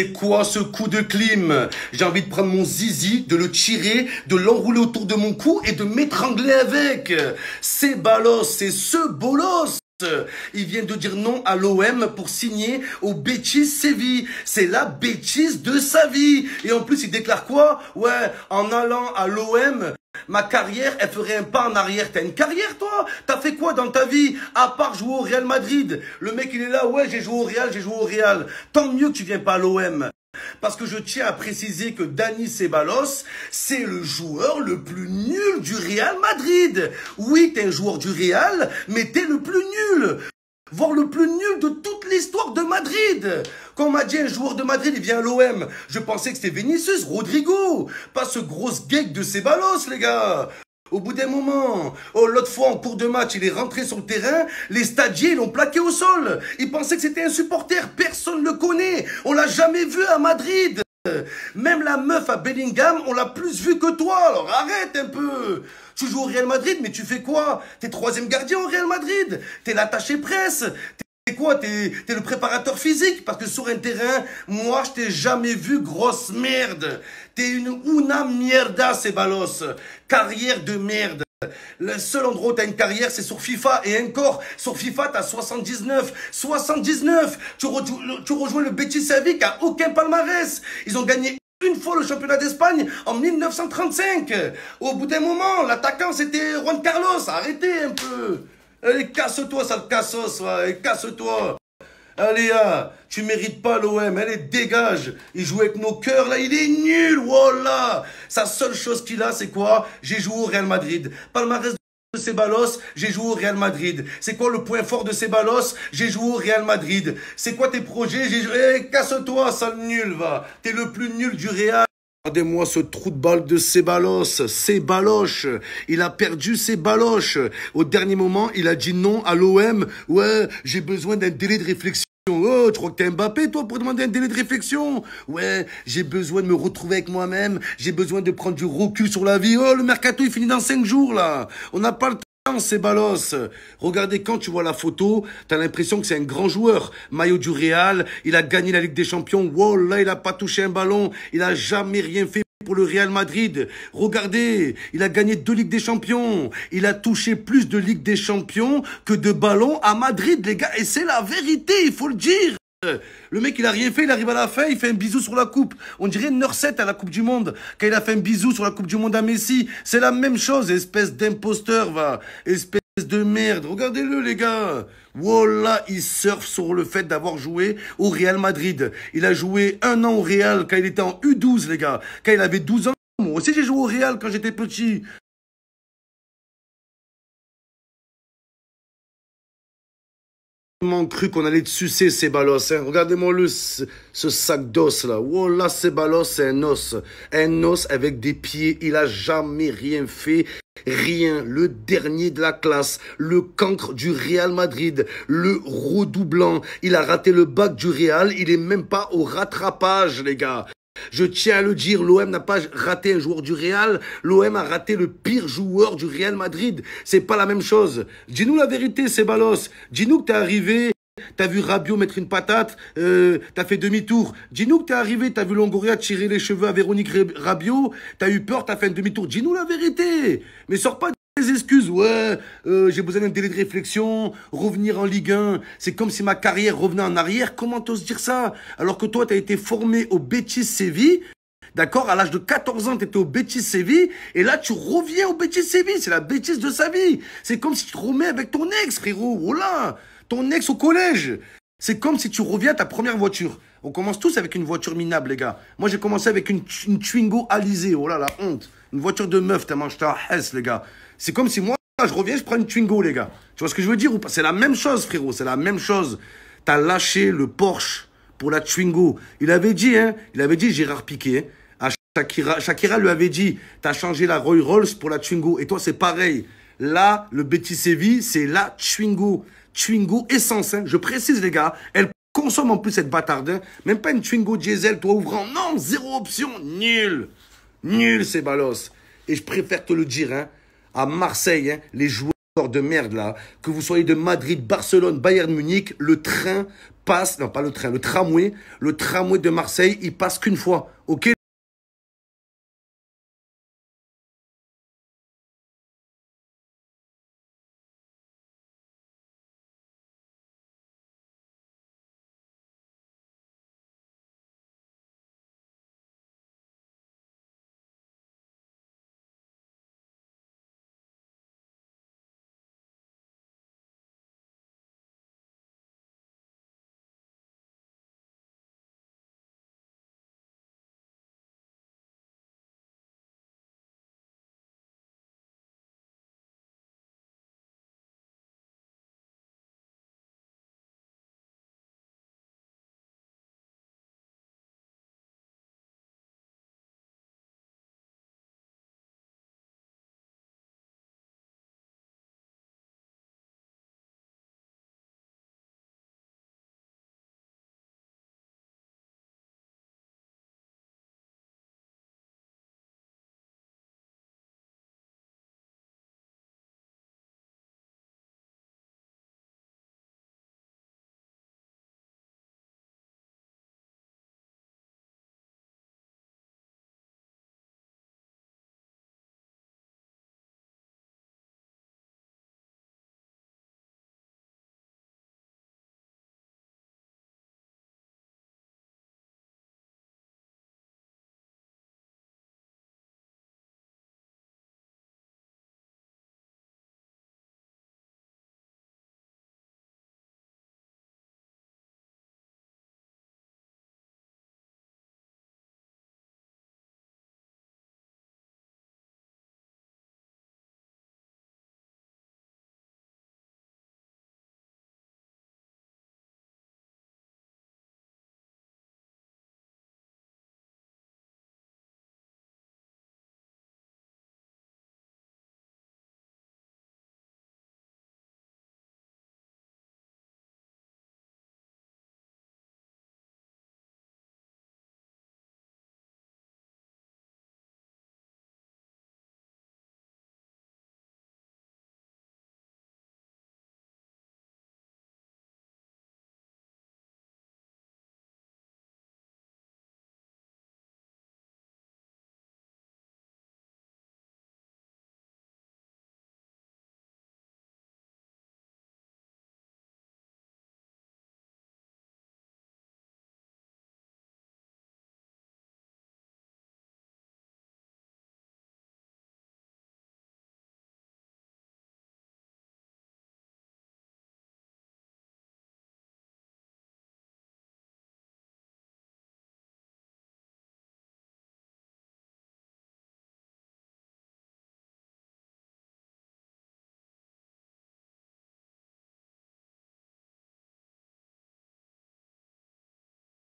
C'est quoi ce coup de clim? J'ai envie de prendre mon zizi, de le tirer, de l'enrouler autour de mon cou et de m'étrangler avec. C'est Balos, c'est ce bolos. Il vient de dire non à l'OM pour signer au Betis Séville. C'est la bêtise de sa vie. Et en plus, il déclare quoi? Ouais, en allant à l'OM, ma carrière, elle ferait un pas en arrière. T'as une carrière, toi? T'as fait quoi dans ta vie? À part jouer au Real Madrid. Le mec, il est là, ouais, j'ai joué au Real, j'ai joué au Real. Tant mieux que tu viens pas à l'OM. Parce que je tiens à préciser que Dani Ceballos, c'est le joueur le plus nul du Real Madrid. Oui, t'es un joueur du Real, mais t'es le plus nul. Voire le plus nul de toute l'histoire de Madrid. Quand on m'a dit un joueur de Madrid, il vient à l'OM, je pensais que c'était Vinicius, Rodrigo. Pas ce gros geek de Ceballos, les gars. Au bout d'un moment, l'autre fois en cours de match, il est rentré sur le terrain, les stadiers l'ont plaqué au sol. Ils pensaient que c'était un supporter, personne ne le connaît. On l'a jamais vu à Madrid. Même la meuf à Bellingham, on l'a plus vu que toi. Alors arrête un peu. Tu joues au Real Madrid, mais tu fais quoi? T'es troisième gardien au Real Madrid. T'es l'attaché presse. T'es quoi? T'es le préparateur physique. Parce que sur un terrain, moi, je t'ai jamais vu, grosse merde. T'es una mierda, Ceballos. Carrière de merde. Le seul endroit où t'as une carrière, c'est sur FIFA. Et encore, sur FIFA, t'as 79. 79. Tu rejoins le Betis Séville qui a aucun palmarès. Ils ont gagné une fois le championnat d'Espagne en 1935. Au bout d'un moment, l'attaquant, c'était Juan Carlos. Arrêtez un peu. Allez, casse-toi, sale cassos. Allez, casse-toi. Allez, tu mérites pas l'OM, allez, dégage. Il joue avec nos cœurs, là, il est nul, voilà. Sa seule chose qu'il a, c'est quoi? J'ai joué au Real Madrid. Palmarès de Ceballos, j'ai joué au Real Madrid. C'est quoi le point fort de Ceballos? J'ai joué au Real Madrid. C'est quoi tes projets? J'ai joué... Eh, casse-toi, sale nul, va. T'es le plus nul du Real. Regardez-moi ce trou de balle de Ceballos, c'est baloche. Il a perdu ses baloches. Au dernier moment, il a dit non à l'OM. Ouais, j'ai besoin d'un délai de réflexion. Oh, tu crois que t'es Mbappé, toi, pour demander un délai de réflexion? Ouais, j'ai besoin de me retrouver avec moi-même. J'ai besoin de prendre du recul sur la vie. Oh, le mercato, il finit dans 5 jours, là. On n'a pas le temps, Ceballos. Regardez, quand tu vois la photo, t'as l'impression que c'est un grand joueur. Maillot du Real, il a gagné la Ligue des Champions. Wow, là, il a pas touché un ballon. Il a jamais rien fait pour le Real Madrid. Regardez, il a gagné 2 Ligues des Champions. Il a touché plus de Ligues des Champions que de ballons à Madrid, les gars. Et c'est la vérité, il faut le dire. Le mec, il a rien fait, il arrive à la fin, il fait un bisou sur la coupe. On dirait Nurset à la Coupe du Monde, quand il a fait un bisou sur la Coupe du Monde à Messi. C'est la même chose, espèce d'imposteur, va. Espèce de merde. Regardez-le, les gars. Voilà, il surfe sur le fait d'avoir joué au Real Madrid. Il a joué 1 an au Real quand il était en U12, les gars. Quand il avait 12 ans. Moi aussi, j'ai joué au Real quand j'étais petit. Cru qu'on allait te sucer Ceballos, hein. Regardez-moi ce sac d'os là. Oh là, Ceballos, c'est un os. Un os avec des pieds. Il a jamais rien fait. Rien. Le dernier de la classe. Le cancre du Real Madrid. Le redoublant. Il a raté le bac du Real. Il est même pas au rattrapage, les gars. Je tiens à le dire, l'OM n'a pas raté un joueur du Real, l'OM a raté le pire joueur du Real Madrid. C'est pas la même chose. Dis-nous la vérité, Ceballos. Dis-nous que t'es arrivé, t'as vu Rabiot mettre une patate, t'as fait demi-tour. Dis-nous que t'es arrivé, t'as vu Longoria tirer les cheveux à Véronique Rabiot, t'as eu peur, t'as fait un demi-tour. Dis-nous la vérité. Mais sors pas des excuses. Ouais, j'ai besoin d'un délai de réflexion, revenir en Ligue 1. C'est comme si ma carrière revenait en arrière. Comment t'oses dire ça? Alors que toi, t'as été formé au Betis Séville. D'accord? À l'âge de 14 ans, t'étais au Betis Séville. Et là, tu reviens au Betis Séville. C'est la bêtise de sa vie. C'est comme si tu te remets avec ton ex, frérot. Oh là! Ton ex au collège. C'est comme si tu reviens à ta première voiture. On commence tous avec une voiture minable, les gars. Moi, j'ai commencé avec une Twingo Alizé. Oh là, la honte. Une voiture de meuf, tellement j'étais à Hesse, les gars. C'est comme si moi, je reviens, je prends une Twingo, les gars. Tu vois ce que je veux dire ou pas? C'est la même chose, frérot. C'est la même chose. T'as lâché le Porsche pour la Twingo. Il avait dit, Gérard Piqué, à Shakira. Shakira lui avait dit, t'as changé la Rolls Royce pour la Twingo. Et toi, c'est pareil. Là, le Betis Séville, c'est la Twingo. Twingo essence, hein. Je précise, les gars. Elle consomme en plus cette bâtarde. Hein. Même pas une Twingo diesel, toi ouvrant. Non, zéro option. Nul. Nul, Ceballos. Et je préfère te le dire, hein. À Marseille, hein, les joueurs de merde là, que vous soyez de Madrid, Barcelone, Bayern Munich, le train passe, non pas le train, le tramway de Marseille, il passe qu'une fois, ok?